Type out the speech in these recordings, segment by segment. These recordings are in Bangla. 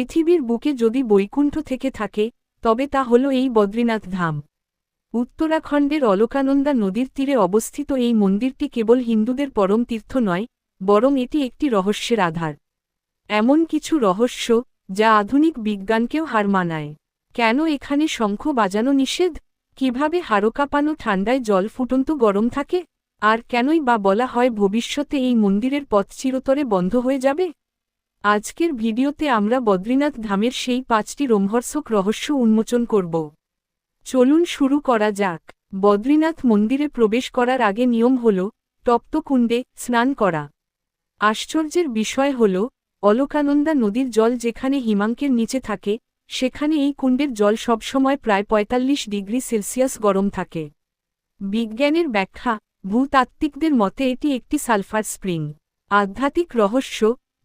পৃথিবীর বুকে যদি বৈকুণ্ঠ থেকে থাকে তবে তা হল এই বদ্রীনাথ ধাম। উত্তরাখণ্ডের অলকানন্দা নদীর তীরে অবস্থিত এই মন্দিরটি কেবল হিন্দুদের পরম তীর্থ নয়, বরং এটি একটি রহস্যের আধার। এমন কিছু রহস্য যা আধুনিক বিজ্ঞানকেও হার মানায়। কেন এখানে শঙ্খ বাজানো নিষেধ? কিভাবে হাড়কাঁপানো ঠান্ডায় জল ফুটন্ত গরম থাকে? আর কেনই বা বলা হয় ভবিষ্যতে এই মন্দিরের পথ চিরতরে বন্ধ হয়ে যাবে? আজকের ভিডিওতে আমরা বদ্রীনাথ ধামের সেই 5টি রোমহর্ষক রহস্য উন্মোচন করব। চলুন শুরু করা যাক। বদ্রীনাথ মন্দিরে প্রবেশ করার আগে নিয়ম হল তপ্তকুণ্ডে স্নান করা। আশ্চর্যের বিষয় হল অলকানন্দা নদীর জল যেখানে হিমাঙ্কের নিচে থাকে, সেখানে এই কুণ্ডের জল সবসময় প্রায় ৪৫ ডিগ্রি সেলসিয়াস গরম থাকে। বিজ্ঞানের ব্যাখ্যা, ভূতাত্ত্বিকদের মতে এটি একটি সালফার স্প্রিং। আধ্যাত্মিক রহস্য,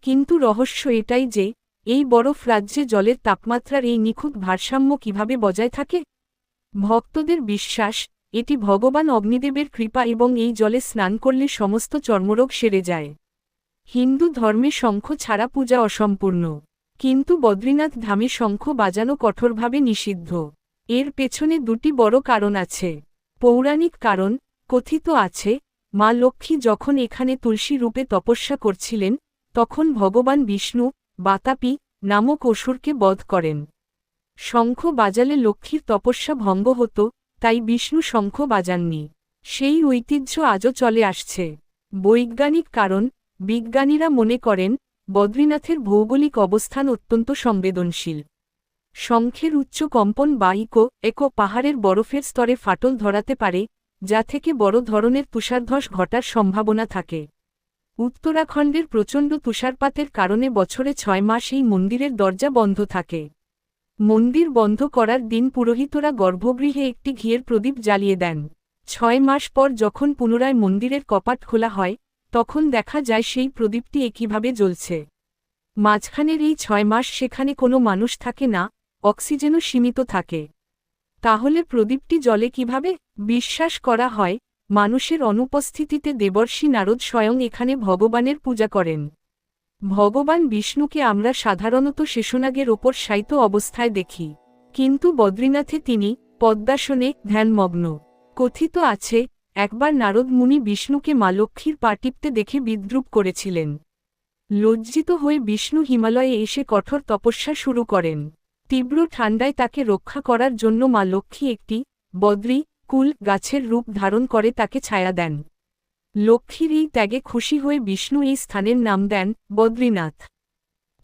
কিন্তু রহস্য এটাই যে এই বরফ রাজ্যে জলের তাপমাত্রার এই নিখুঁত ভারসাম্য কিভাবে বজায় থাকে। ভক্তদের বিশ্বাস, এটি ভগবান অগ্নিদেবের কৃপা এবং এই জলে স্নান করলে সমস্ত চর্মরোগ সেরে যায়। হিন্দু ধর্মে শঙ্খ ছাড়া পূজা অসম্পূর্ণ, কিন্তু বদ্রীনাথ ধামে শঙ্খ বাজানো কঠোরভাবে নিষিদ্ধ। এর পেছনে দুটি বড় কারণ আছে। পৌরাণিক কারণ, কথিত আছে মা লক্ষ্মী যখন এখানে তুলসী রূপে তপস্যা করছিলেন, তখন ভগবান বিষ্ণু বাতাপি নামক অসুরকে বধ করেন। শঙ্খ বাজালে লক্ষ্মীর তপস্যা ভঙ্গ হতো, তাই বিষ্ণু শঙ্খ বাজাননি। সেই ঐতিহ্য আজও চলে আসছে। বৈজ্ঞানিক কারণ, বিজ্ঞানীরা মনে করেন বদ্রীনাথের ভৌগোলিক অবস্থান অত্যন্ত সংবেদনশীল। শঙ্খের উচ্চ কম্পন বা একো পাহাড়ের বরফের স্তরে ফাটল ধরাতে পারে, যা থেকে বড় ধরনের তুষারধস ঘটার সম্ভাবনা থাকে। উত্তরাখণ্ডের প্রচণ্ড তুষারপাতের কারণে বছরে 6 মাস এই মন্দিরের দরজা বন্ধ থাকে। মন্দির বন্ধ করার দিন পুরোহিতরা গর্ভগৃহে একটি ঘিয়ের প্রদীপ জ্বালিয়ে দেন। 6 মাস পর যখন পুনরায় মন্দিরের কপাট খোলা হয়, তখন দেখা যায় সেই প্রদীপটি একইভাবে জ্বলছে। মাঝখানের এই 6 মাস সেখানে কোনো মানুষ থাকে না, অক্সিজেনও সীমিত থাকে। তাহলে প্রদীপটি জ্বলে কিভাবে? বিশ্বাস করা হয় মানুষের অনুপস্থিতিতে দেবর্ষি নারদ স্বয়ং এখানে ভগবানের পূজা করেন। ভগবান বিষ্ণুকে আমরা সাধারণত শেষনাগের ওপর শায়িত অবস্থায় দেখি, কিন্তু বদ্রীনাথে তিনি পদ্মাসনে ধ্যানমগ্ন। কথিত আছে একবার নারদ মুনি বিষ্ণুকে মা লক্ষ্মীর পা টিপতে দেখে বিদ্রূপ করেছিলেন। লজ্জিত হয়ে বিষ্ণু হিমালয়ে এসে কঠোর তপস্যা শুরু করেন। তীব্র ঠান্ডায় তাকে রক্ষা করার জন্য মা লক্ষ্মী একটি বদ্রী কুল গাছের রূপ ধারণ করে তাকে ছায়া দেন। লক্ষ্মীর এই ত্যাগে খুশি হয়ে বিষ্ণু এই স্থানের নাম দেন বদ্রীনাথ।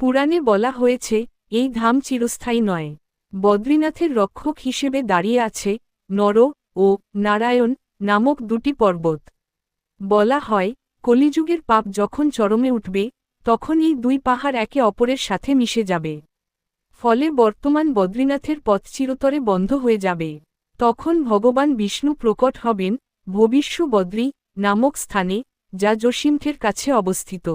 পুরাণে বলা হয়েছে এই ধাম চিরস্থায়ী নয়। বদ্রীনাথের রক্ষক হিসেবে দাঁড়িয়ে আছে নর ও নারায়ণ নামক দুটি পর্বত। বলা হয় কলিযুগের পাপ যখন চরমে উঠবে, তখন এই দুই পাহাড় একে অপরের সাথে মিশে যাবে। ফলে বর্তমান বদ্রীনাথের পথ চিরতরে বন্ধ হয়ে যাবে। তখন ভগবান বিষ্ণু প্রকট হবেন ভবিষ্য বদ্রী নামক স্থানে, যা জসীমঠের কাছে অবস্থিত।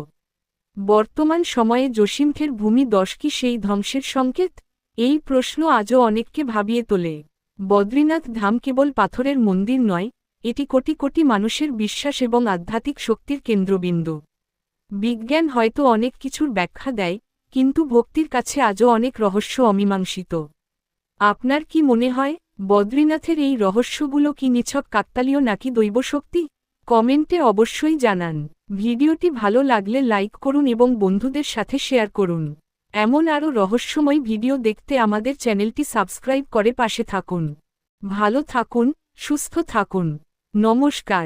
বর্তমান সময়ে জসীমঠের ভূমি 10 কি সেই ধ্বংসের সংকেত? এই প্রশ্ন আজও অনেককে ভাবিয়ে তোলে। বদ্রীনাথ ধাম কেবল পাথরের মন্দির নয়, এটি কোটি কোটি মানুষের বিশ্বাস এবং আধ্যাত্মিক শক্তির কেন্দ্রবিন্দু। বিজ্ঞান হয়তো অনেক কিছুর ব্যাখ্যা দেয়, কিন্তু ভক্তির কাছে আজও অনেক রহস্য অমীমাংসিত। আপনার কি মনে হয় বদ্রীনাথের এই রহস্যগুলো কি নিছক কাকতালীয় নাকি দৈবশক্তি? কমেন্টে অবশ্যই জানান। ভিডিওটি ভালো লাগলে লাইক করুন এবং বন্ধুদের সাথে শেয়ার করুন। এমন আরও রহস্যময় ভিডিও দেখতে আমাদের চ্যানেলটি সাবস্ক্রাইব করে পাশে থাকুন। ভালো থাকুন, সুস্থ থাকুন। নমস্কার।